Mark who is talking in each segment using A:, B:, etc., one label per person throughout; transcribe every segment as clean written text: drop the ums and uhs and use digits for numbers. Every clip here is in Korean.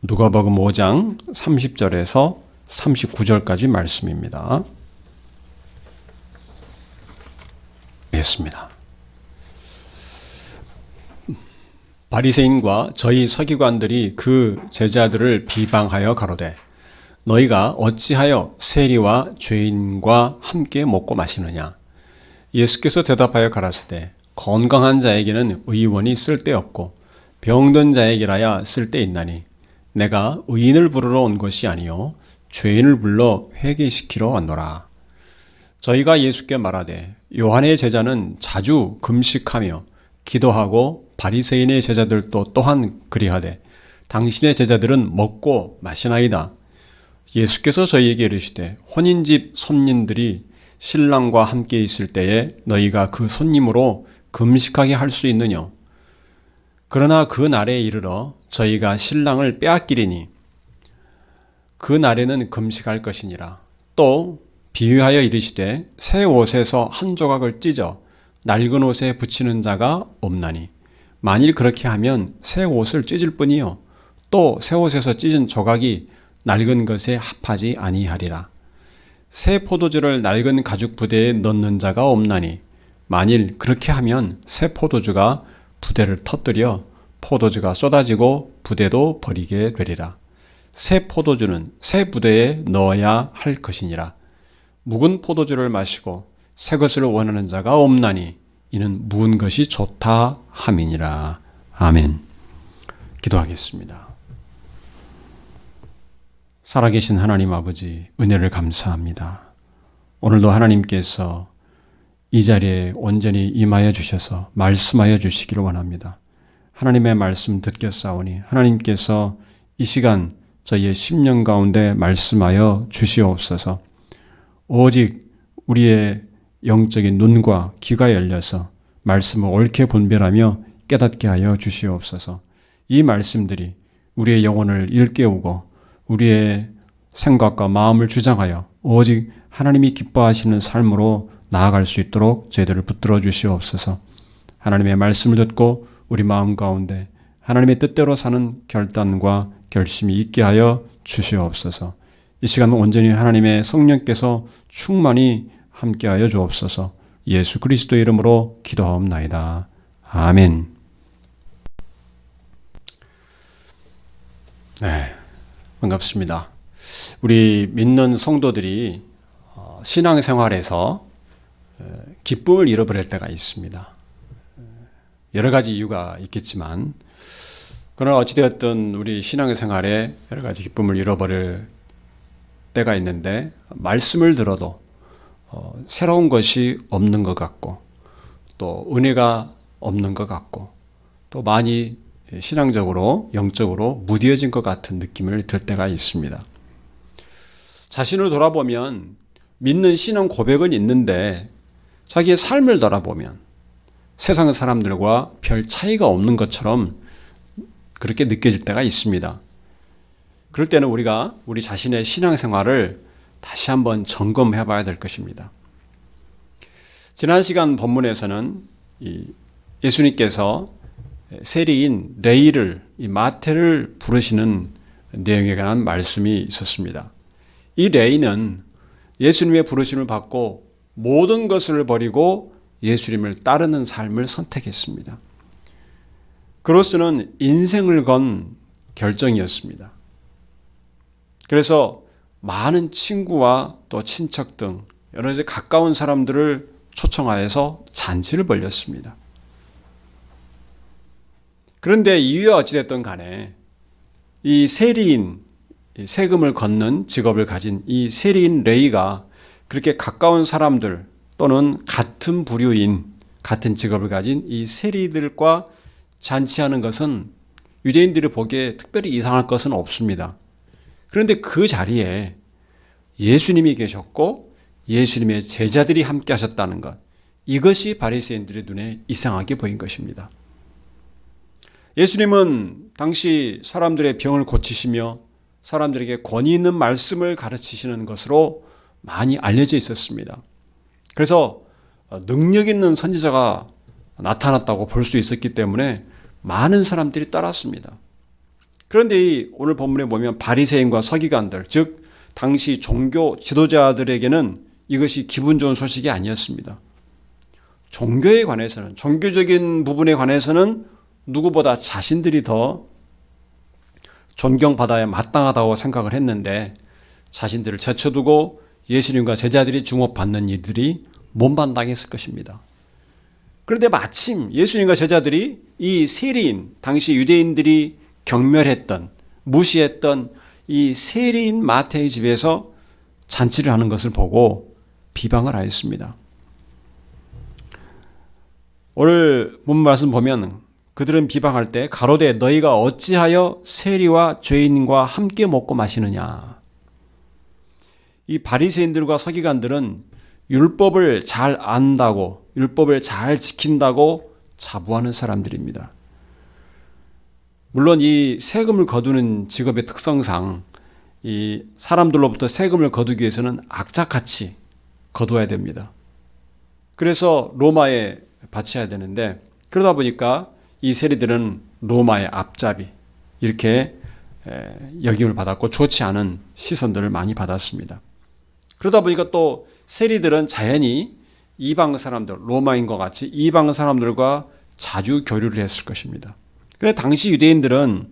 A: 누가복음 5장 30절에서 39절까지 말씀입니다. 읽겠습니다. 바리새인과 저희 서기관들이 그 제자들을 비방하여 가로되 너희가 어찌하여 세리와 죄인과 함께 먹고 마시느냐. 예수께서 대답하여 가라사대 건강한 자에게는 의원이 쓸데없고 병든 자에게라야 쓸데있나니 내가 의인을 부르러 온 것이 아니요 죄인을 불러 회개시키러 왔노라. 저희가 예수께 말하되 요한의 제자는 자주 금식하며 기도하고 바리새인의 제자들도 또한 그리하되 당신의 제자들은 먹고 마시나이다. 예수께서 저희에게 이르시되 혼인집 손님들이 신랑과 함께 있을 때에 너희가 그 손님으로 금식하게 할 수 있느냐? 그러나 그 날에 이르러 저희가 신랑을 빼앗기리니 그 날에는 금식할 것이니라. 또 비유하여 이르시되 새 옷에서 한 조각을 찢어 낡은 옷에 붙이는 자가 없나니 만일 그렇게 하면 새 옷을 찢을 뿐이요 또 새 옷에서 찢은 조각이 낡은 것에 합하지 아니하리라. 새 포도주를 낡은 가죽 부대에 넣는 자가 없나니 만일 그렇게 하면 새 포도주가 부대를 터뜨려 포도주가 쏟아지고 부대도 버리게 되리라. 새 포도주는 새 부대에 넣어야 할 것이니라. 묵은 포도주를 마시고 새 것을 원하는 자가 없나니 이는 묵은 것이 좋다 함이니라. 아멘. 기도하겠습니다. 살아계신 하나님 아버지, 은혜를 감사합니다. 오늘도 하나님께서 이 자리에 온전히 임하여 주셔서 말씀하여 주시기를 원합니다. 하나님의 말씀 듣겠사오니 하나님께서 이 시간 저희의 심령 가운데 말씀하여 주시옵소서. 오직 우리의 영적인 눈과 귀가 열려서 말씀을 옳게 분별하며 깨닫게 하여 주시옵소서. 이 말씀들이 우리의 영혼을 일깨우고 우리의 생각과 마음을 주장하여 오직 하나님이 기뻐하시는 삶으로 나아갈 수 있도록 저희들을 붙들어 주시옵소서. 하나님의 말씀을 듣고 우리 마음 가운데 하나님의 뜻대로 사는 결단과 결심이 있게 하여 주시옵소서. 이 시간 온전히 하나님의 성령께서 충만히 함께하여 주옵소서. 예수 그리스도 이름으로 기도하옵나이다. 아멘. 네, 반갑습니다. 우리 믿는 성도들이 신앙생활에서 기쁨을 잃어버릴 때가 있습니다. 여러 가지 이유가 있겠지만 그러나 어찌되었든 우리 신앙생활에 여러 가지 기쁨을 잃어버릴 때가 있는데 말씀을 들어도 새로운 것이 없는 것 같고 또 은혜가 없는 것 같고 또 많이 신앙적으로 영적으로 무뎌진 것 같은 느낌을 들 때가 있습니다. 자신을 돌아보면 믿는 신앙 고백은 있는데 자기의 삶을 돌아보면 세상 사람들과 별 차이가 없는 것처럼 그렇게 느껴질 때가 있습니다. 그럴 때는 우리가 우리 자신의 신앙생활을 다시 한번 점검해 봐야 될 것입니다. 지난 시간 본문에서는 예수님께서 세리인 레위를 마태를 부르시는 내용에 관한 말씀이 있었습니다. 이 레위는 예수님의 부르심을 받고 모든 것을 버리고 예수님을 따르는 삶을 선택했습니다. 그로서는 인생을 건 결정이었습니다. 그래서 많은 친구와 또 친척 등 여러 가지 가까운 사람들을 초청하여서 잔치를 벌였습니다. 그런데 이유가 어찌됐든 간에 이 세리인, 세금을 걷는 직업을 가진 이 세리인 레위가 그렇게 가까운 사람들 또는 같은 부류인 같은 직업을 가진 이 세리들과 잔치하는 것은 유대인들이 보기에 특별히 이상할 것은 없습니다. 그런데 그 자리에 예수님이 계셨고 예수님의 제자들이 함께 하셨다는 것, 이것이 바리새인들의 눈에 이상하게 보인 것입니다. 예수님은 당시 사람들의 병을 고치시며 사람들에게 권위 있는 말씀을 가르치시는 것으로 많이 알려져 있었습니다. 그래서 능력 있는 선지자가 나타났다고 볼 수 있었기 때문에 많은 사람들이 따랐습니다. 그런데 오늘 본문에 보면 바리새인과 서기관들, 즉 당시 종교 지도자들에게는 이것이 기분 좋은 소식이 아니었습니다. 종교에 관해서는, 종교적인 부분에 관해서는 누구보다 자신들이 더 존경받아야 마땅하다고 생각을 했는데 자신들을 제쳐두고 예수님과 제자들이 주목받는 이들이 못마땅했을 것입니다. 그런데 마침 예수님과 제자들이 이 세리인, 당시 유대인들이 경멸했던, 무시했던 이 세리인 마태의 집에서 잔치를 하는 것을 보고 비방을 하였습니다. 오늘 본문 말씀 보면 그들은 비방할 때 가로되 너희가 어찌하여 세리와 죄인과 함께 먹고 마시느냐. 이 바리새인들과 서기관들은 율법을 잘 안다고, 율법을 잘 지킨다고 자부하는 사람들입니다. 물론 이 세금을 거두는 직업의 특성상 이 사람들로부터 세금을 거두기 위해서는 악착같이 거두어야 됩니다. 그래서 로마에 바쳐야 되는데 그러다 보니까 이 세리들은 로마의 앞잡이 이렇게 역임을 받았고 좋지 않은 시선들을 많이 받았습니다. 그러다 보니까 또 세리들은 자연히 이방 사람들, 로마인과 같이 이방 사람들과 자주 교류를 했을 것입니다. 그런데 당시 유대인들은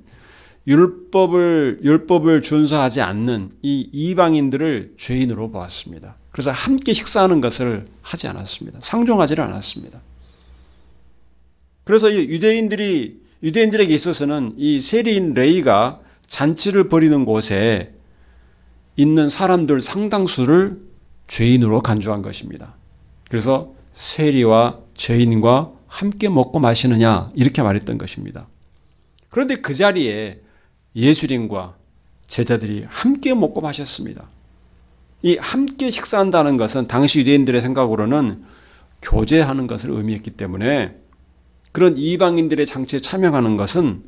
A: 율법을 준수하지 않는 이 이방인들을 죄인으로 보았습니다. 그래서 함께 식사하는 것을 하지 않았습니다. 상종하지를 않았습니다. 그래서 유대인들에게 있어서는 이 세리인 레위가 잔치를 벌이는 곳에 있는 사람들 상당수를 죄인으로 간주한 것입니다. 그래서 세리와 죄인과 함께 먹고 마시느냐 이렇게 말했던 것입니다. 그런데 그 자리에 예수님과 제자들이 함께 먹고 마셨습니다. 이 함께 식사한다는 것은 당시 유대인들의 생각으로는 교제하는 것을 의미했기 때문에 그런 이방인들의 잔치에 참여하는 것은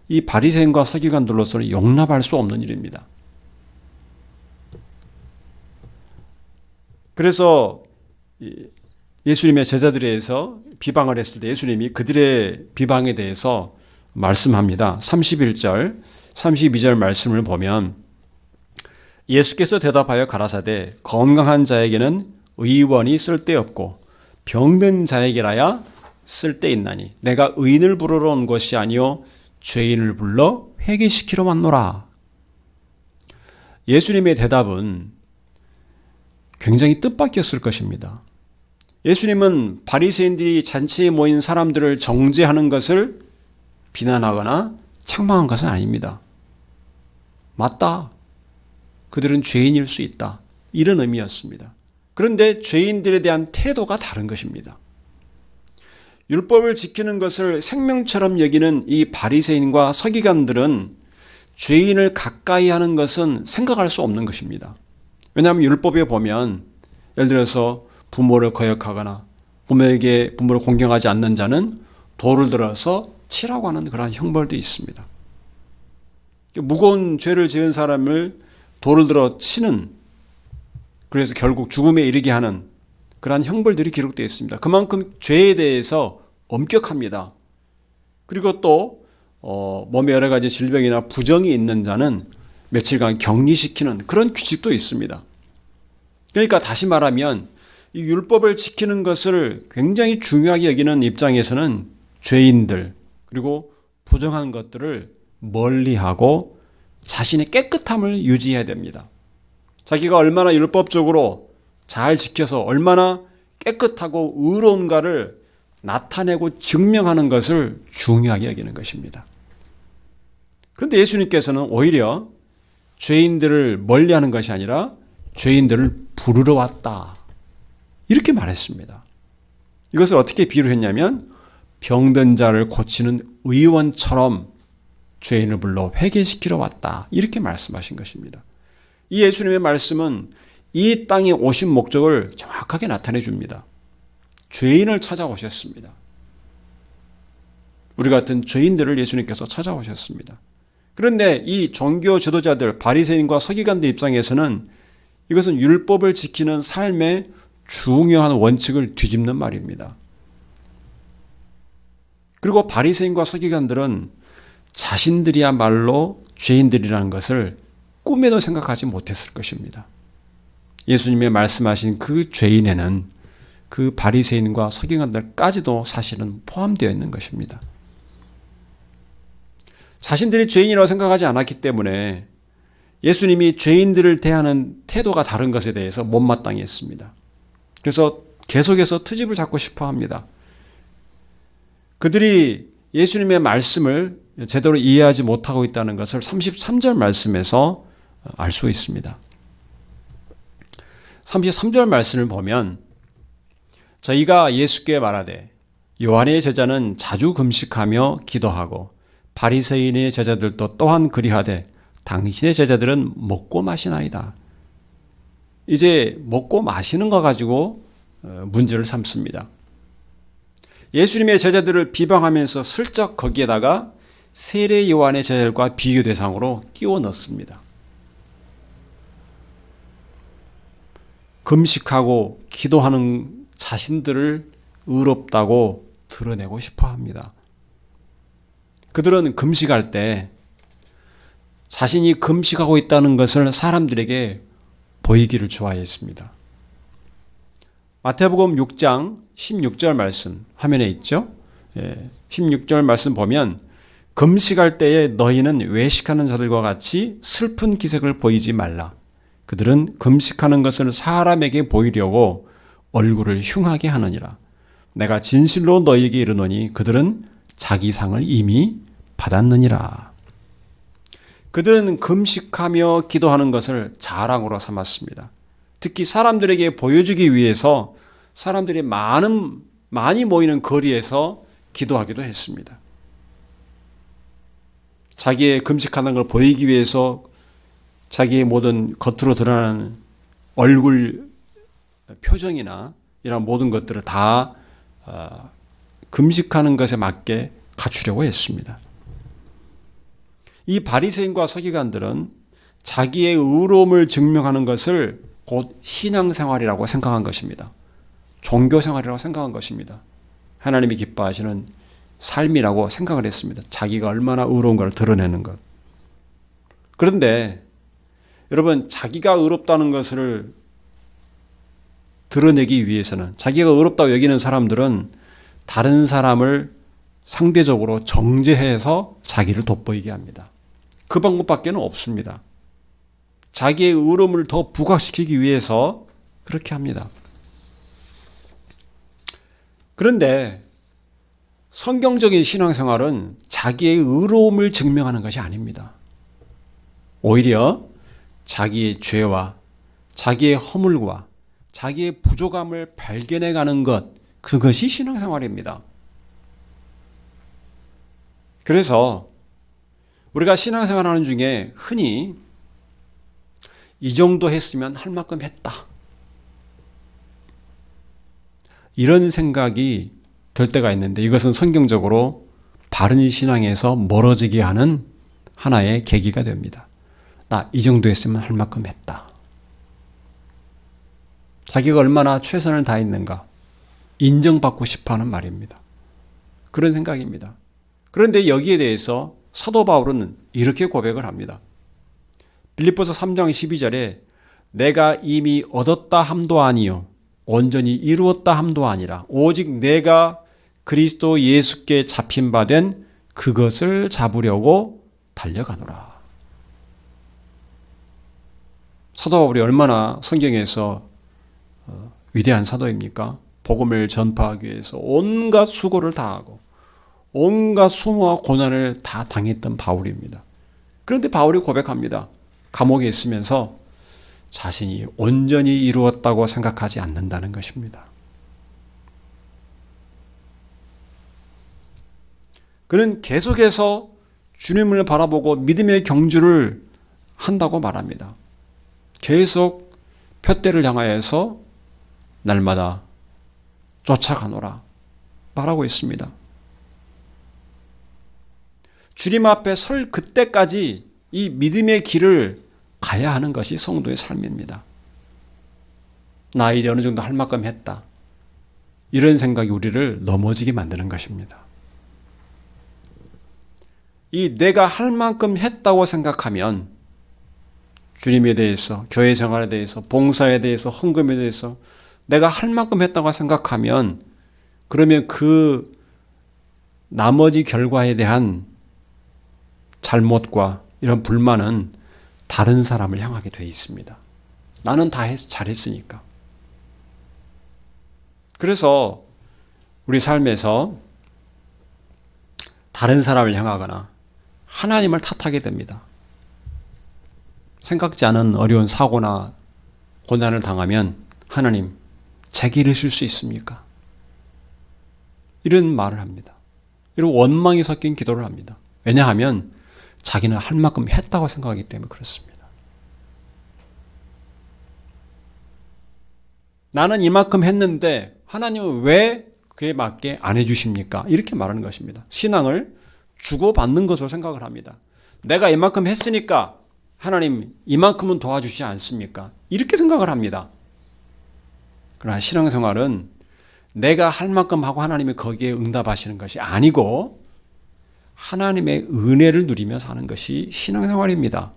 A: 이 바리새인과 서기관들로서는 용납할 수 없는 일입니다. 그래서 예수님의 제자들에 대해서 비방을 했을 때 예수님이 그들의 비방에 대해서 말씀합니다. 31절, 32절 말씀을 보면 예수께서 대답하여 가라사대 건강한 자에게는 의원이 쓸데없고 병든 자에게라야 쓸데있나니 내가 의인을 부르러 온 것이 아니요 죄인을 불러 회개시키러 왔노라. 예수님의 대답은 굉장히 뜻밖이었을 것입니다. 예수님은 바리새인들이 잔치에 모인 사람들을 정죄하는 것을 비난하거나 책망한 것은 아닙니다. 맞다. 그들은 죄인일 수 있다. 이런 의미였습니다. 그런데 죄인들에 대한 태도가 다른 것입니다. 율법을 지키는 것을 생명처럼 여기는 이 바리새인과 서기관들은 죄인을 가까이 하는 것은 생각할 수 없는 것입니다. 왜냐하면 율법에 보면 예를 들어서 부모를 거역하거나 부모를 공경하지 않는 자는 돌을 들어서 치라고 하는 그런 형벌도 있습니다. 무거운 죄를 지은 사람을 돌을 들어 치는, 그래서 결국 죽음에 이르게 하는 그러한 형벌들이 기록되어 있습니다. 그만큼 죄에 대해서 엄격합니다. 그리고 또 몸에 여러 가지 질병이나 부정이 있는 자는 며칠간 격리시키는 그런 규칙도 있습니다. 그러니까 다시 말하면 이 율법을 지키는 것을 굉장히 중요하게 여기는 입장에서는 죄인들 그리고 부정한 것들을 멀리하고 자신의 깨끗함을 유지해야 됩니다. 자기가 얼마나 율법적으로 잘 지켜서 얼마나 깨끗하고 의로운가를 나타내고 증명하는 것을 중요하게 여기는 것입니다. 그런데 예수님께서는 오히려 죄인들을 멀리하는 것이 아니라 죄인들을 부르러 왔다. 이렇게 말했습니다. 이것을 어떻게 비유했냐면 병든 자를 고치는 의원처럼 죄인을 불러 회개시키러 왔다. 이렇게 말씀하신 것입니다. 이 예수님의 말씀은 이 땅에 오신 목적을 정확하게 나타내 줍니다. 죄인을 찾아오셨습니다. 우리 같은 죄인들을 예수님께서 찾아오셨습니다. 그런데 이 종교 지도자들 바리새인과 서기관들 입장에서는 이것은 율법을 지키는 삶의 중요한 원칙을 뒤집는 말입니다. 그리고 바리새인과 서기관들은 자신들이야말로 죄인들이라는 것을 꿈에도 생각하지 못했을 것입니다. 예수님의 말씀하신 그 죄인에는 그 바리새인과 서기관들까지도 사실은 포함되어 있는 것입니다. 자신들이 죄인이라고 생각하지 않았기 때문에 예수님이 죄인들을 대하는 태도가 다른 것에 대해서 못마땅해 했습니다. 그래서 계속해서 트집을 잡고 싶어 합니다. 그들이 예수님의 말씀을 제대로 이해하지 못하고 있다는 것을 33절 말씀에서 알 수 있습니다. 33절 말씀을 보면 저희가 예수께 말하되 요한의 제자는 자주 금식하며 기도하고 바리새인의 제자들도 또한 그리하되 당신의 제자들은 먹고 마시나이다. 이제 먹고 마시는 거 가지고 문제를 삼습니다. 예수님의 제자들을 비방하면서 슬쩍 거기에다가 세례 요한의 제자들과 비교 대상으로 끼워 넣습니다. 금식하고 기도하는 자신들을 의롭다고 드러내고 싶어 합니다. 그들은 금식할 때 자신이 금식하고 있다는 것을 사람들에게 보이기를 좋아했습니다. 마태복음 6장 16절 말씀 화면에 있죠? 16절 말씀 보면 금식할 때에 너희는 외식하는 자들과 같이 슬픈 기색을 보이지 말라. 그들은 금식하는 것을 사람에게 보이려고 얼굴을 흉하게 하느니라. 내가 진실로 너희에게 이르노니 그들은 자기 상을 이미 받았느니라. 그들은 금식하며 기도하는 것을 자랑으로 삼았습니다. 특히 사람들에게 보여주기 위해서 사람들이 많이 모이는 거리에서 기도하기도 했습니다. 자기의 금식하는 걸 보이기 위해서 자기의 모든 겉으로 드러나는 얼굴 표정이나 이런 모든 것들을 다 금식하는 것에 맞게 갖추려고 했습니다. 이 바리새인과 서기관들은 자기의 의로움을 증명하는 것을 곧 신앙생활이라고 생각한 것입니다. 종교생활이라고 생각한 것입니다. 하나님이 기뻐하시는 삶이라고 생각을 했습니다. 자기가 얼마나 의로운가를 드러내는 것. 그런데 여러분, 자기가 의롭다는 것을 드러내기 위해서는, 자기가 의롭다고 여기는 사람들은 다른 사람을 상대적으로 정죄해서 자기를 돋보이게 합니다. 그 방법밖에는 없습니다. 자기의 의로움을 더 부각시키기 위해서 그렇게 합니다. 그런데 성경적인 신앙생활은 자기의 의로움을 증명하는 것이 아닙니다. 오히려 자기의 죄와 자기의 허물과 자기의 부족함을 발견해가는 것, 그것이 신앙생활입니다. 그래서 우리가 신앙생활하는 중에 흔히 이 정도 했으면 할 만큼 했다, 이런 생각이 들 때가 있는데 이것은 성경적으로 바른 신앙에서 멀어지게 하는 하나의 계기가 됩니다. 나 이 정도 했으면 할 만큼 했다. 자기가 얼마나 최선을 다했는가 인정받고 싶어하는 말입니다. 그런 생각입니다. 그런데 여기에 대해서 사도 바울은 이렇게 고백을 합니다. 빌립보서 3장 12절에 내가 이미 얻었다 함도 아니요 온전히 이루었다 함도 아니라 오직 내가 그리스도 예수께 잡힌 바 된 그것을 잡으려고 달려가노라. 사도 바울이 얼마나 성경에서 위대한 사도입니까? 복음을 전파하기 위해서 온갖 수고를 다하고 온갖 수모와 고난을 다 당했던 바울입니다. 그런데 바울이 고백합니다. 감옥에 있으면서 자신이 온전히 이루었다고 생각하지 않는다는 것입니다. 그는 계속해서 주님을 바라보고 믿음의 경주를 한다고 말합니다. 계속 푯대를 향하여서 날마다 쫓아가노라 말하고 있습니다. 주님 앞에 설 그때까지 이 믿음의 길을 가야 하는 것이 성도의 삶입니다. 나 이제 어느 정도 할 만큼 했다, 이런 생각이 우리를 넘어지게 만드는 것입니다. 이 내가 할 만큼 했다고 생각하면 주님에 대해서, 교회 생활에 대해서, 봉사에 대해서, 헌금에 대해서 내가 할 만큼 했다고 생각하면 그러면 그 나머지 결과에 대한 잘못과 이런 불만은 다른 사람을 향하게 돼 있습니다. 나는 다 잘했으니까. 그래서 우리 삶에서 다른 사람을 향하거나 하나님을 탓하게 됩니다. 생각지 않은 어려운 사고나 고난을 당하면 하나님, 제게 이르실 수 있습니까? 이런 말을 합니다. 이런 원망이 섞인 기도를 합니다. 왜냐하면 자기는 할 만큼 했다고 생각하기 때문에 그렇습니다. 나는 이만큼 했는데 하나님은 왜 그에 맞게 안 해주십니까? 이렇게 말하는 것입니다. 신앙을 주고받는 것으로 생각을 합니다. 내가 이만큼 했으니까 하나님 이만큼은 도와주시지 않습니까? 이렇게 생각을 합니다. 그러나 신앙생활은 내가 할 만큼 하고 하나님이 거기에 응답하시는 것이 아니고 하나님의 은혜를 누리며 사는 것이 신앙생활입니다.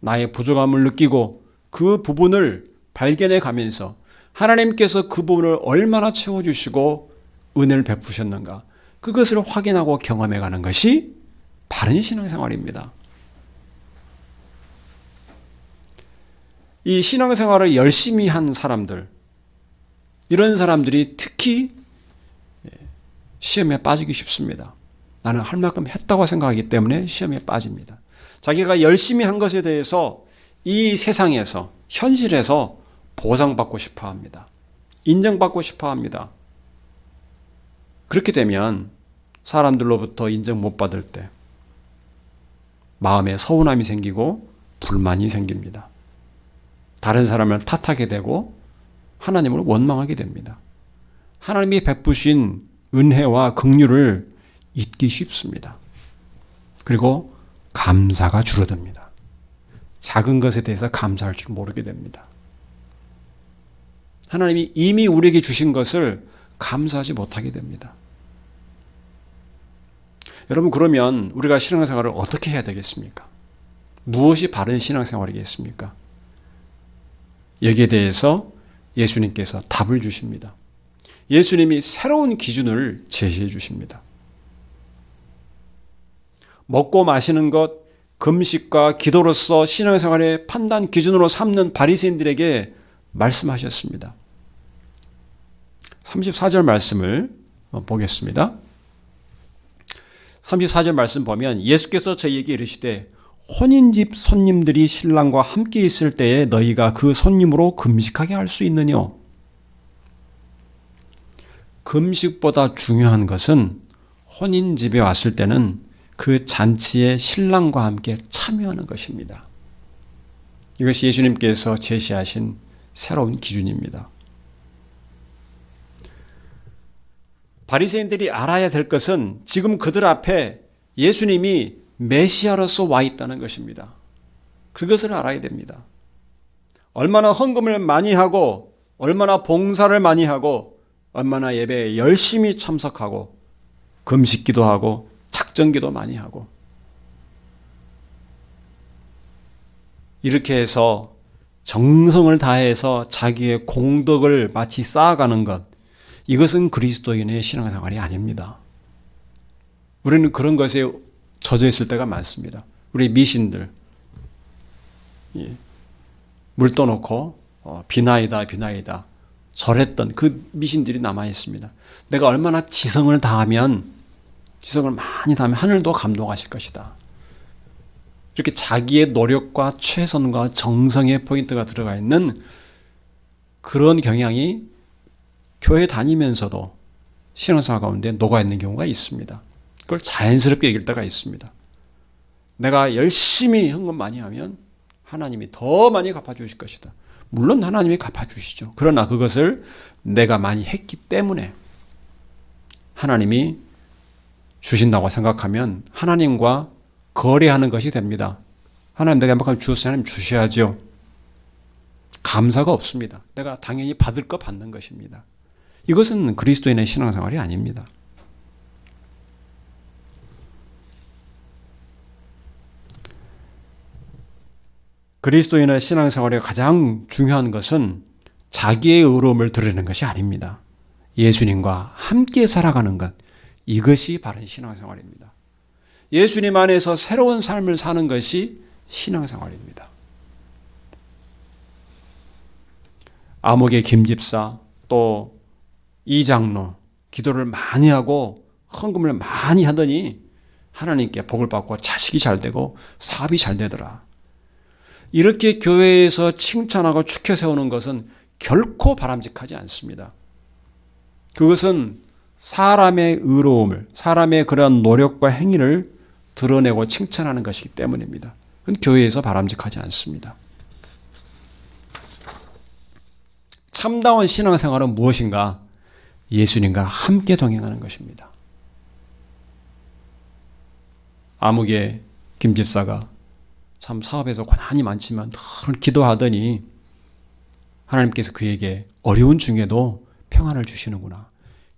A: 나의 부족함을 느끼고 그 부분을 발견해 가면서 하나님께서 그 부분을 얼마나 채워주시고 은혜를 베푸셨는가 그것을 확인하고 경험해 가는 것이 바른 신앙생활입니다. 이 신앙생활을 열심히 한 사람들, 이런 사람들이 특히 시험에 빠지기 쉽습니다. 나는 할 만큼 했다고 생각하기 때문에 시험에 빠집니다. 자기가 열심히 한 것에 대해서 이 세상에서, 현실에서 보상받고 싶어 합니다. 인정받고 싶어 합니다. 그렇게 되면 사람들로부터 인정 못 받을 때 마음에 서운함이 생기고 불만이 생깁니다. 다른 사람을 탓하게 되고 하나님을 원망하게 됩니다. 하나님이 베푸신 은혜와 긍휼을 잊기 쉽습니다. 그리고 감사가 줄어듭니다. 작은 것에 대해서 감사할 줄 모르게 됩니다. 하나님이 이미 우리에게 주신 것을 감사하지 못하게 됩니다. 여러분, 그러면 우리가 신앙생활을 어떻게 해야 되겠습니까? 무엇이 바른 신앙생활이겠습니까? 여기에 대해서 예수님께서 답을 주십니다. 예수님이 새로운 기준을 제시해 주십니다. 먹고 마시는 것, 금식과 기도로서 신앙생활의 판단 기준으로 삼는 바리새인들에게 말씀하셨습니다. 34절 말씀을 보겠습니다. 34절 말씀 보면 예수께서 저희에게 이르시되 혼인집 손님들이 신랑과 함께 있을 때에 너희가 그 손님으로 금식하게 할 수 있느냐? 금식보다 중요한 것은 혼인집에 왔을 때는 그 잔치에 신랑과 함께 참여하는 것입니다. 이것이 예수님께서 제시하신 새로운 기준입니다. 바리새인들이 알아야 될 것은 지금 그들 앞에 예수님이 메시아로서 와 있다는 것입니다. 그것을 알아야 됩니다. 얼마나 헌금을 많이 하고 얼마나 봉사를 많이 하고 얼마나 예배에 열심히 참석하고 금식기도 하고 작정기도 많이 하고 이렇게 해서 정성을 다해서 자기의 공덕을 마치 쌓아가는 것, 이것은 그리스도인의 신앙생활이 아닙니다. 우리는 그런 것에 젖어 있을 때가 많습니다. 우리 미신들 물 떠놓고 비나이다 절했던 그 미신들이 남아 있습니다. 내가 얼마나 지성을 다하면 하늘도 감동하실 것이다. 이렇게 자기의 노력과 최선과 정성의 포인트가 들어가 있는 그런 경향이 교회 다니면서도 신앙생활 가운데 녹아있는 경우가 있습니다. 그걸 자연스럽게 여길 때가 있습니다. 내가 열심히 헌금 많이 하면 하나님이 더 많이 갚아주실 것이다. 물론 하나님이 갚아주시죠. 그러나 그것을 내가 많이 했기 때문에 하나님이 주신다고 생각하면 하나님과 거래하는 것이 됩니다. 하나님 내가 이만큼 주었으니 하나님 주셔야죠. 감사가 없습니다. 내가 당연히 받을 거 받는 것입니다. 이것은 그리스도인의 신앙생활이 아닙니다. 그리스도인의 신앙생활의 가장 중요한 것은 자기의 의로움을 드러내는 것이 아닙니다. 예수님과 함께 살아가는 것, 이것이 바른 신앙생활입니다. 예수님 안에서 새로운 삶을 사는 것이 신앙생활입니다. 암흑의 김집사, 또 이장로, 기도를 많이 하고 헌금을 많이 하더니 하나님께 복을 받고 자식이 잘 되고 사업이 잘 되더라. 이렇게 교회에서 칭찬하고 축켜 세우는 것은 결코 바람직하지 않습니다. 그것은 사람의 의로움을, 사람의 그러한 노력과 행위를 드러내고 칭찬하는 것이기 때문입니다. 그건 교회에서 바람직하지 않습니다. 참다운 신앙생활은 무엇인가? 예수님과 함께 동행하는 것입니다. 암흑의 김집사가 참 사업에서 고난이 많지만 늘 기도하더니 하나님께서 그에게 어려운 중에도 평안을 주시는구나.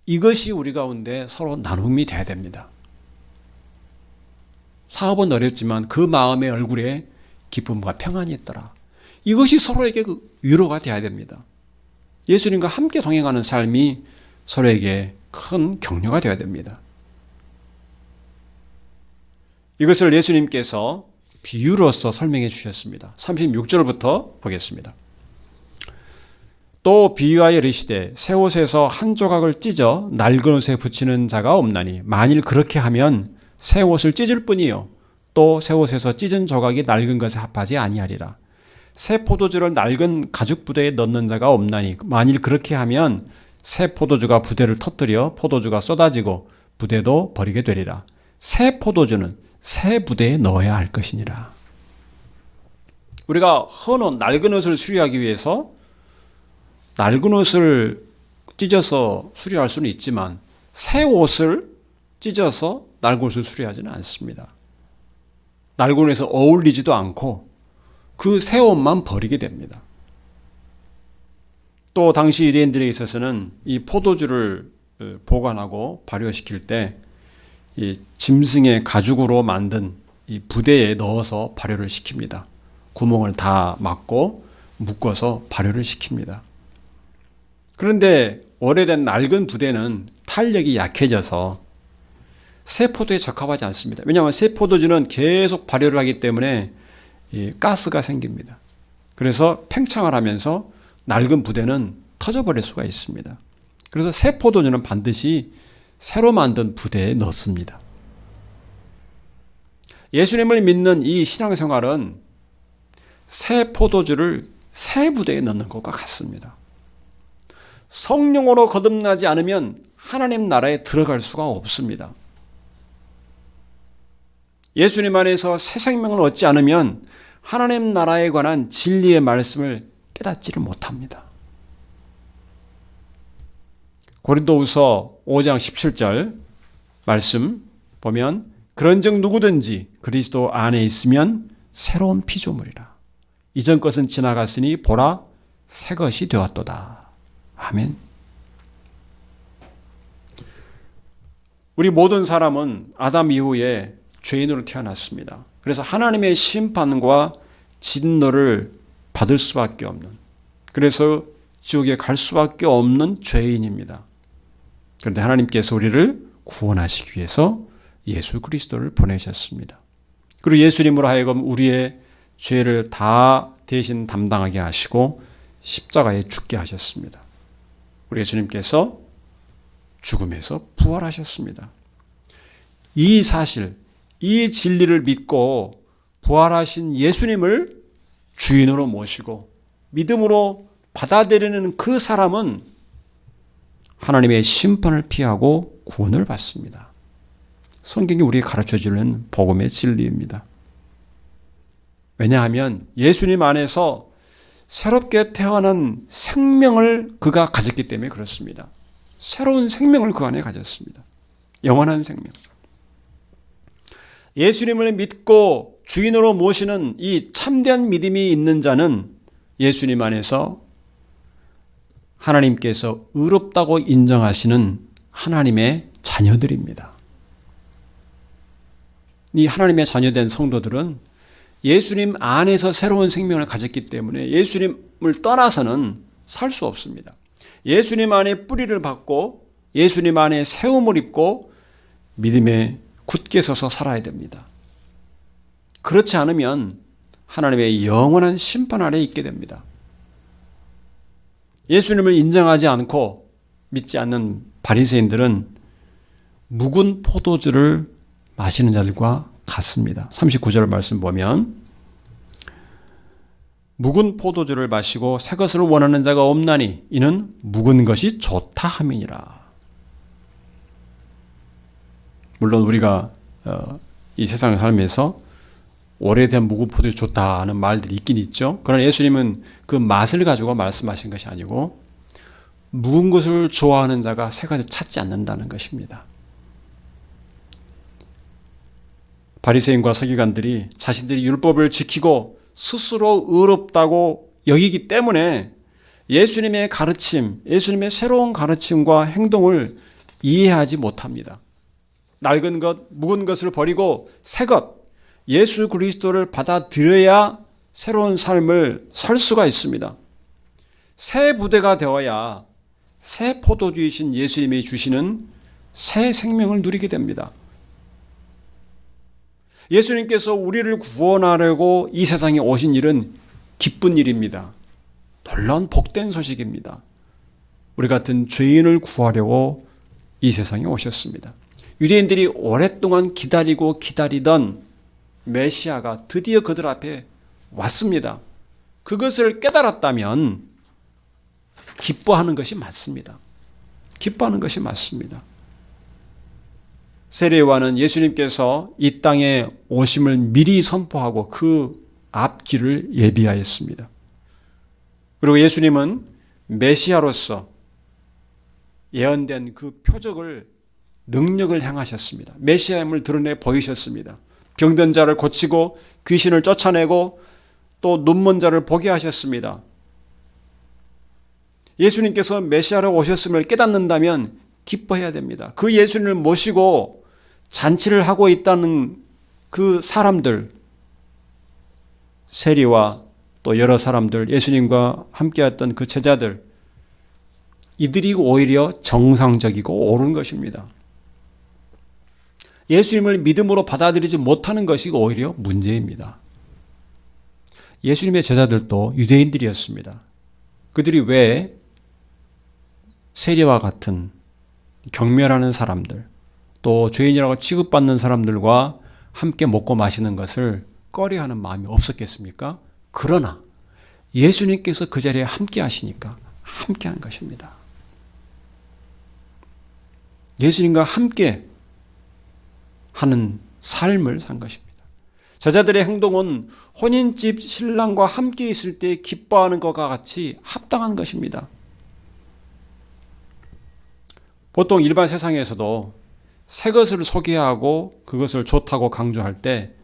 A: 이것이 우리 가운데 서로 나눔이 돼야 됩니다. 사업은 어렵지만 그 마음의 얼굴에 기쁨과 평안이 있더라. 이것이 서로에게 위로가 돼야 됩니다. 예수님과 함께 동행하는 삶이 서로에게 큰 격려가 되어야 됩니다. 이것을 예수님께서 비유로서 설명해 주셨습니다. 36절부터 보겠습니다. 또 비유하여 이르시되 새 옷에서 한 조각을 찢어 낡은 옷에 붙이는 자가 없나니 만일 그렇게 하면 새 옷을 찢을 뿐이요 또 새 옷에서 찢은 조각이 낡은 것에 합하지 아니하리라. 새 포도주를 낡은 가죽 부대에 넣는 자가 없나니 만일 그렇게 하면 새 포도주가 부대를 터뜨려 포도주가 쏟아지고 부대도 버리게 되리라. 새 포도주는 새 부대에 넣어야 할 것이니라. 우리가 헌옷, 낡은 옷을 수리하기 위해서 낡은 옷을 찢어서 수리할 수는 있지만 새 옷을 찢어서 낡은 옷을 수리하지는 않습니다. 낡은 옷에서 어울리지도 않고 그 새 옷만 버리게 됩니다. 또 당시 유대인들에 있어서는 이 포도주를 보관하고 발효시킬 때 이 짐승의 가죽으로 만든 이 부대에 넣어서 발효를 시킵니다. 구멍을 다 막고 묶어서 발효를 시킵니다. 그런데 오래된 낡은 부대는 탄력이 약해져서 새 포도에 적합하지 않습니다. 왜냐하면 새 포도주는 계속 발효를 하기 때문에 이 가스가 생깁니다. 그래서 팽창을 하면서 낡은 부대는 터져버릴 수가 있습니다. 그래서 새 포도주는 반드시 새로 만든 부대에 넣습니다. 예수님을 믿는 이 신앙생활은 새 포도주를 새 부대에 넣는 것과 같습니다. 성령으로 거듭나지 않으면 하나님 나라에 들어갈 수가 없습니다. 예수님 안에서 새 생명을 얻지 않으면 하나님 나라에 관한 진리의 말씀을 깨닫지를 못합니다. 고린도후서 5장 17절 말씀 보면 그런즉 누구든지 그리스도 안에 있으면 새로운 피조물이라. 이전 것은 지나갔으니 보라 새 것이 되었도다. 아멘. 우리 모든 사람은 아담 이후에 죄인으로 태어났습니다. 그래서 하나님의 심판과 진노를 받을 수밖에 없는, 그래서 지옥에 갈 수밖에 없는 죄인입니다. 그런데 하나님께서 우리를 구원하시기 위해서 예수 그리스도를 보내셨습니다. 그리고 예수님으로 하여금 우리의 죄를 다 대신 담당하게 하시고 십자가에 죽게 하셨습니다. 우리 예수님께서 죽음에서 부활하셨습니다. 이 사실, 이 진리를 믿고 부활하신 예수님을 주인으로 모시고 믿음으로 받아들이는 그 사람은 하나님의 심판을 피하고 구원을 받습니다. 성경이 우리에게 가르쳐주는 복음의 진리입니다. 왜냐하면 예수님 안에서 새롭게 태어난 생명을 그가 가졌기 때문에 그렇습니다. 새로운 생명을 그 안에 가졌습니다. 영원한 생명. 예수님을 믿고 주인으로 모시는 이 참된 믿음이 있는 자는 예수님 안에서 하나님께서 의롭다고 인정하시는 하나님의 자녀들입니다. 이 하나님의 자녀된 성도들은 예수님 안에서 새로운 생명을 가졌기 때문에 예수님을 떠나서는 살 수 없습니다. 예수님 안에 뿌리를 받고 예수님 안에 세움을 입고 믿음에 굳게 서서 살아야 됩니다. 그렇지 않으면 하나님의 영원한 심판 아래에 있게 됩니다. 예수님을 인정하지 않고 믿지 않는 바리새인들은 묵은 포도주를 마시는 자들과 같습니다. 39절 말씀 보면 묵은 포도주를 마시고 새 것을 원하는 자가 없나니 이는 묵은 것이 좋다 함이니라. 물론 우리가 이 세상을 살면서 오래된 묵은 포도주 좋다 하는 말들이 있긴 있죠. 그러나 예수님은 그 맛을 가지고 말씀하신 것이 아니고 묵은 것을 좋아하는 자가 새 것을 찾지 않는다는 것입니다. 바리새인과 서기관들이 자신들이 율법을 지키고 스스로 의롭다고 여기기 때문에 예수님의 가르침, 예수님의 새로운 가르침과 행동을 이해하지 못합니다. 낡은 것, 묵은 것을 버리고 새 것, 예수 그리스도를 받아들여야 새로운 삶을 살 수가 있습니다. 새 부대가 되어야 새 포도주이신 예수님이 주시는 새 생명을 누리게 됩니다. 예수님께서 우리를 구원하려고 이 세상에 오신 일은 기쁜 일입니다. 놀라운 복된 소식입니다. 우리 같은 죄인을 구하려고 이 세상에 오셨습니다. 유대인들이 오랫동안 기다리고 기다리던 메시아가 드디어 그들 앞에 왔습니다. 그것을 깨달았다면 기뻐하는 것이 맞습니다. 기뻐하는 것이 맞습니다. 세례요한은 예수님께서 이 땅에 오심을 미리 선포하고 그 앞길을 예비하였습니다. 그리고 예수님은 메시아로서 예언된 그 표적을 능력을 행하셨습니다. 메시아임을 드러내 보이셨습니다. 병든 자를 고치고 귀신을 쫓아내고 또 눈먼 자를 보게 하셨습니다. 예수님께서 메시아로 오셨음을 깨닫는다면 기뻐해야 됩니다. 그 예수님을 모시고 잔치를 하고 있다는 그 사람들, 세리와 또 여러 사람들, 예수님과 함께했던 그 제자들, 이들이 오히려 정상적이고 옳은 것입니다. 예수님을 믿음으로 받아들이지 못하는 것이 오히려 문제입니다. 예수님의 제자들도 유대인들이었습니다. 그들이 왜 세리와 같은 경멸하는 사람들, 또 죄인이라고 취급받는 사람들과 함께 먹고 마시는 것을 꺼려하는 마음이 없었겠습니까? 그러나 예수님께서 그 자리에 함께 하시니까 함께 한 것입니다. 예수님과 함께 하는 삶을 산 것입니다. 제자들의 행동은 혼인집 신랑과 함께 있을 때 기뻐하는 것과 같이 합당한 것입니다. 보통 일반 세상에서도 새 것을 소개하고 그것을 좋다고 강조할 때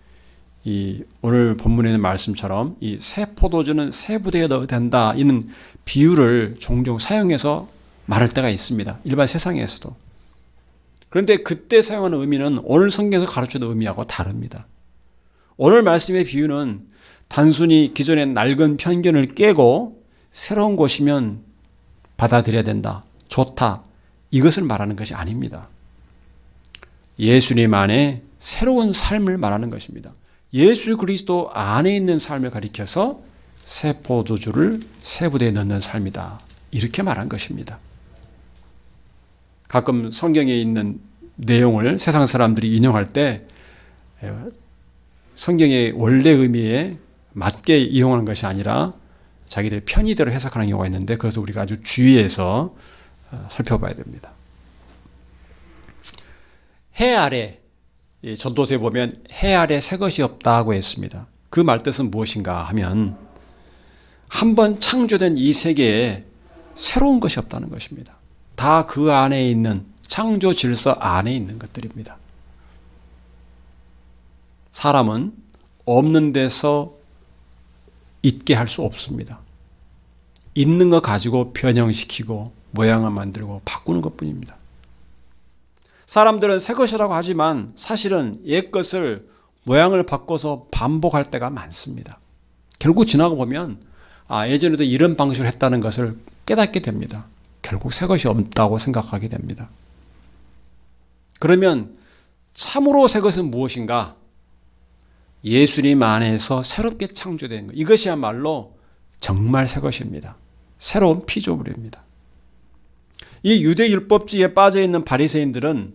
A: 이 오늘 본문에 있는 말씀처럼 이 새 포도주는 새 부대에 넣어야 된다 이는 비유를 종종 사용해서 말할 때가 있습니다. 일반 세상에서도. 그런데 그때 사용하는 의미는 오늘 성경에서 가르치는 의미하고 다릅니다. 오늘 말씀의 비유는 단순히 기존의 낡은 편견을 깨고 새로운 것이면 받아들여야 된다. 좋다. 이것을 말하는 것이 아닙니다. 예수님 안에 새로운 삶을 말하는 것입니다. 예수 그리스도 안에 있는 삶을 가리켜서 새 포도주를 새 부대에 넣는 삶이다. 이렇게 말한 것입니다. 가끔 성경에 있는 내용을 세상 사람들이 인용할 때 성경의 원래 의미에 맞게 이용하는 것이 아니라 자기들의 편의대로 해석하는 경우가 있는데 그것을 우리가 아주 주의해서 살펴봐야 됩니다. 해 아래, 전도서에 보면 해 아래 새 것이 없다고 했습니다. 그 말뜻은 무엇인가 하면 한번 창조된 이 세계에 새로운 것이 없다는 것입니다. 다 그 안에 있는 창조 질서 안에 있는 것들입니다. 사람은 없는 데서 있게 할 수 없습니다. 있는 거 가지고 변형시키고 모양을 만들고 바꾸는 것뿐입니다. 사람들은 새 것이라고 하지만 사실은 옛 것을 모양을 바꿔서 반복할 때가 많습니다. 결국 지나고 보면 예전에도 이런 방식으로 했다는 것을 깨닫게 됩니다. 결국 새 것이 없다고 생각하게 됩니다. 그러면 참으로 새 것은 무엇인가? 예수님 안에서 새롭게 창조된 것. 이것이야말로 정말 새 것입니다. 새로운 피조물입니다. 이 유대 율법주의에 빠져 있는 바리새인들은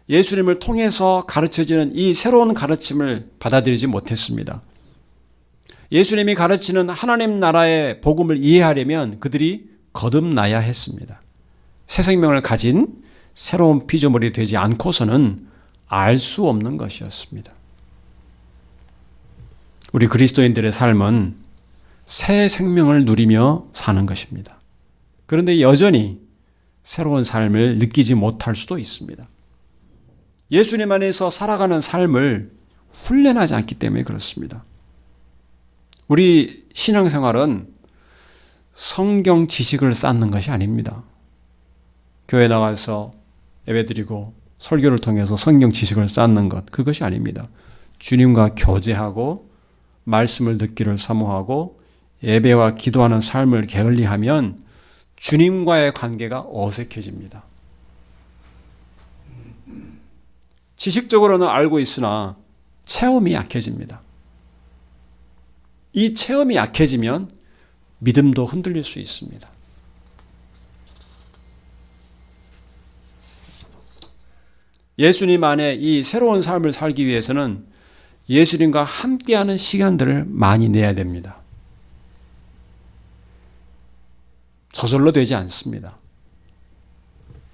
A: 예수님을 통해서 가르쳐지는 이 새로운 가르침을 받아들이지 못했습니다. 예수님이 가르치는 하나님 나라의 복음을 이해하려면 그들이 거듭나야 했습니다. 새 생명을 가진 새로운 피조물이 되지 않고서는 알 수 없는 것이었습니다. 우리 그리스도인들의 삶은 새 생명을 누리며 사는 것입니다. 그런데 여전히 새로운 삶을 느끼지 못할 수도 있습니다. 예수님 안에서 살아가는 삶을 훈련하지 않기 때문에 그렇습니다. 우리 신앙생활은 성경 지식을 쌓는 것이 아닙니다. 교회 나가서 예배드리고 설교를 통해서 성경 지식을 쌓는 것, 그것이 아닙니다. 주님과 교제하고 말씀을 듣기를 사모하고 예배와 기도하는 삶을 게을리하면 주님과의 관계가 어색해집니다. 지식적으로는 알고 있으나 체험이 약해집니다. 이 체험이 약해지면 믿음도 흔들릴 수 있습니다. 예수님 안에 이 새로운 삶을 살기 위해서는 예수님과 함께하는 시간들을 많이 내야 됩니다. 저절로 되지 않습니다.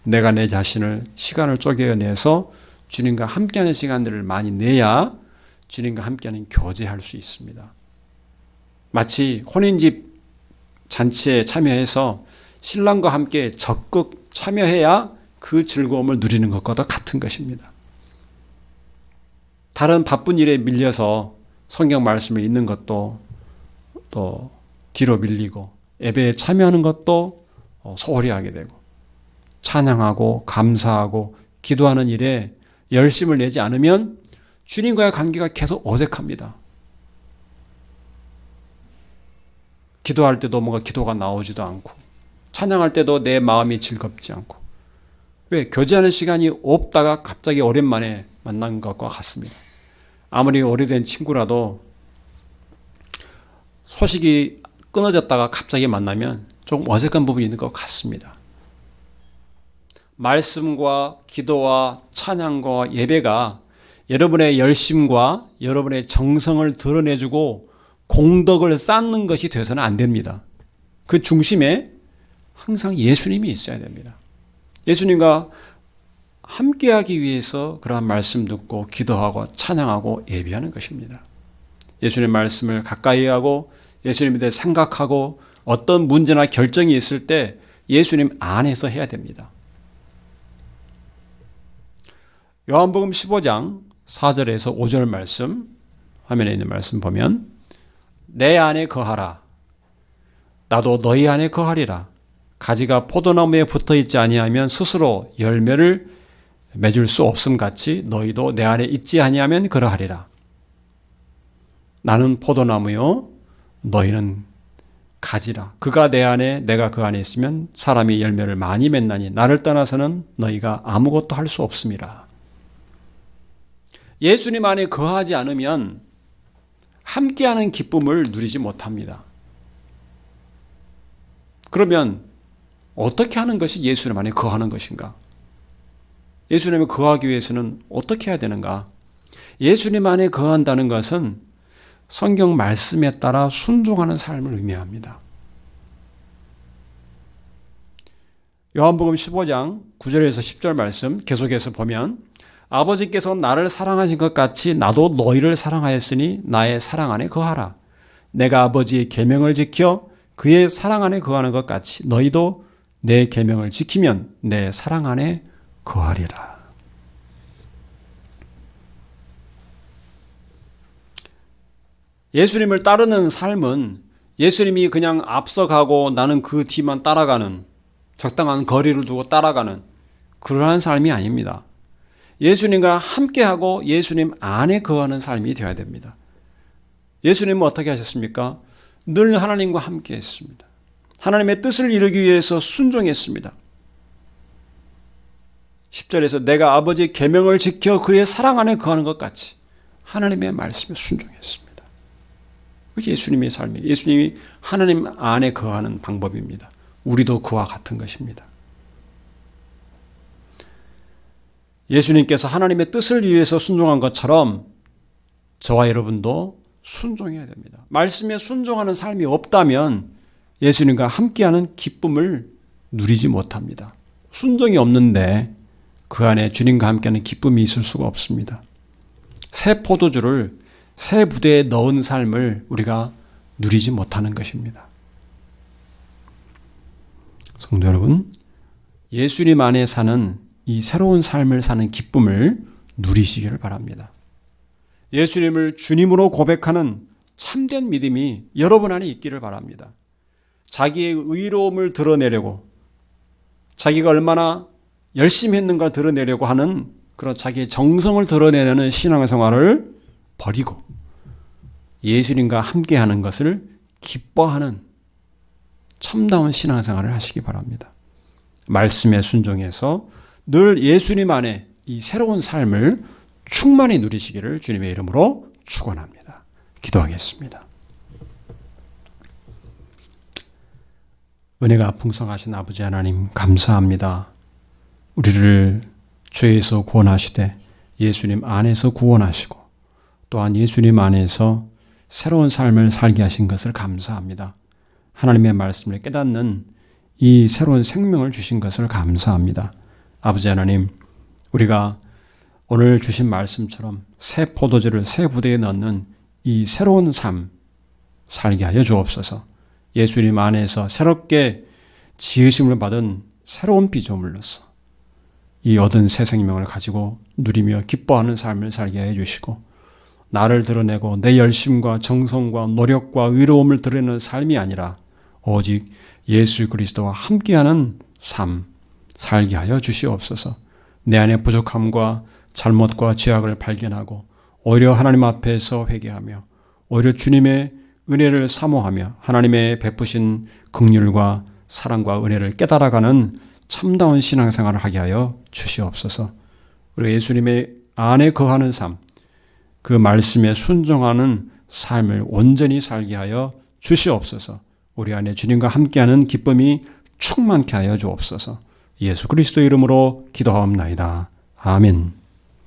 A: 내가 내 자신을 시간을 쪼개내서 주님과 함께하는 시간들을 많이 내야 주님과 함께하는 교제할 수 있습니다. 마치 혼인집 잔치에 참여해서 신랑과 함께 적극 참여해야 그 즐거움을 누리는 것과도 같은 것입니다. 다른 바쁜 일에 밀려서 성경 말씀을 읽는 것도 또 뒤로 밀리고 예배에 참여하는 것도 소홀히 하게 되고 찬양하고 감사하고 기도하는 일에 열심을 내지 않으면 주님과의 관계가 계속 어색합니다. 기도할 때도 뭔가 기도가 나오지도 않고 찬양할 때도 내 마음이 즐겁지 않고 왜? 교제하는 시간이 없다가 갑자기 오랜만에 만난 것과 같습니다. 아무리 오래된 친구라도 소식이 끊어졌다가 갑자기 만나면 조금 어색한 부분이 있는 것 같습니다. 말씀과 기도와 찬양과 예배가 여러분의 열심과 여러분의 정성을 드러내주고 공덕을 쌓는 것이 되어서는 안 됩니다. 그 중심에 항상 예수님이 있어야 됩니다. 예수님과 함께하기 위해서 그러한 말씀 듣고 기도하고 찬양하고 예배하는 것입니다. 예수님의 말씀을 가까이 하고 예수님에 대해 생각하고 어떤 문제나 결정이 있을 때 예수님 안에서 해야 됩니다. 요한복음 15장 4절에서 5절 말씀, 화면에 있는 말씀 보면 내 안에 거하라. 나도 너희 안에 거하리라. 가지가 포도나무에 붙어있지 아니하면 스스로 열매를 맺을 수 없음 같이 너희도 내 안에 있지 아니하면 그러하리라. 나는 포도나무요 너희는 가지라. 그가 내 안에 내가 그 안에 있으면 사람이 열매를 많이 맺나니 나를 떠나서는 너희가 아무것도 할 수 없음이라. 예수님 안에 거하지 않으면 함께하는 기쁨을 누리지 못합니다. 그러면 어떻게 하는 것이 예수님 안에 거하는 것인가? 예수님에 거하기 위해서는 어떻게 해야 되는가? 예수님 안에 거한다는 것은 성경 말씀에 따라 순종하는 삶을 의미합니다. 요한복음 15장 9절에서 10절 말씀 계속해서 보면 아버지께서 나를 사랑하신 것 같이 나도 너희를 사랑하였으니 나의 사랑 안에 거하라. 내가 아버지의 계명을 지켜 그의 사랑 안에 거하는 것 같이 너희도 내 계명을 지키면 내 사랑 안에 거하리라. 예수님을 따르는 삶은 예수님이 그냥 앞서가고 나는 그 뒤만 따라가는 적당한 거리를 두고 따라가는 그러한 삶이 아닙니다. 예수님과 함께하고 예수님 안에 거하는 삶이 되어야 됩니다. 예수님은 어떻게 하셨습니까? 늘 하나님과 함께 했습니다. 하나님의 뜻을 이루기 위해서 순종했습니다. 10절에서 내가 아버지의 계명을 지켜 그의 사랑 안에 거하는 것 같이 하나님의 말씀에 순종했습니다. 그게 예수님의 삶이에요. 예수님이 하나님 안에 거하는 방법입니다. 우리도 그와 같은 것입니다. 예수님께서 하나님의 뜻을 위해서 순종한 것처럼 저와 여러분도 순종해야 됩니다. 말씀에 순종하는 삶이 없다면 예수님과 함께하는 기쁨을 누리지 못합니다. 순종이 없는데 그 안에 주님과 함께하는 기쁨이 있을 수가 없습니다. 새 포도주를 새 부대에 넣은 삶을 우리가 누리지 못하는 것입니다. 성도 여러분, 예수님 안에 사는 이 새로운 삶을 사는 기쁨을 누리시기를 바랍니다. 예수님을 주님으로 고백하는 참된 믿음이 여러분 안에 있기를 바랍니다. 자기의 의로움을 드러내려고, 자기가 얼마나 열심히 했는가 드러내려고 하는 그런 자기의 정성을 드러내려는 신앙생활을 버리고 예수님과 함께하는 것을 기뻐하는 참다운 신앙생활을 하시기 바랍니다. 말씀에 순종해서 늘 예수님 안에 이 새로운 삶을 충만히 누리시기를 주님의 이름으로 축원합니다. 기도하겠습니다. 은혜가 풍성하신 아버지 하나님 감사합니다. 우리를 죄에서 구원하시되 예수님 안에서 구원하시고 또한 예수님 안에서 새로운 삶을 살게 하신 것을 감사합니다. 하나님의 말씀을 깨닫는 이 새로운 생명을 주신 것을 감사합니다. 아버지 하나님, 우리가 오늘 주신 말씀처럼 새 포도주를 새 부대에 넣는 이 새로운 삶 살게 하여 주옵소서. 예수님 안에서 새롭게 지으심을 받은 새로운 피조물로서 이 얻은 새 생명을 가지고 누리며 기뻐하는 삶을 살게 해 주시고 나를 드러내고 내 열심과 정성과 노력과 의로움을 드러내는 삶이 아니라 오직 예수 그리스도와 함께하는 삶 살게 하여 주시옵소서. 내 안의 부족함과 잘못과 죄악을 발견하고 오히려 하나님 앞에서 회개하며 오히려 주님의 은혜를 사모하며 하나님의 베푸신 긍휼과 사랑과 은혜를 깨달아가는 참다운 신앙생활을 하게 하여 주시옵소서. 우리가 예수님의 안에 거하는 삶, 그 말씀에 순종하는 삶을 온전히 살게 하여 주시옵소서. 우리 안에 주님과 함께하는 기쁨이 충만케 하여 주옵소서. 예수 그리스도 이름으로 기도하옵나이다. 아멘.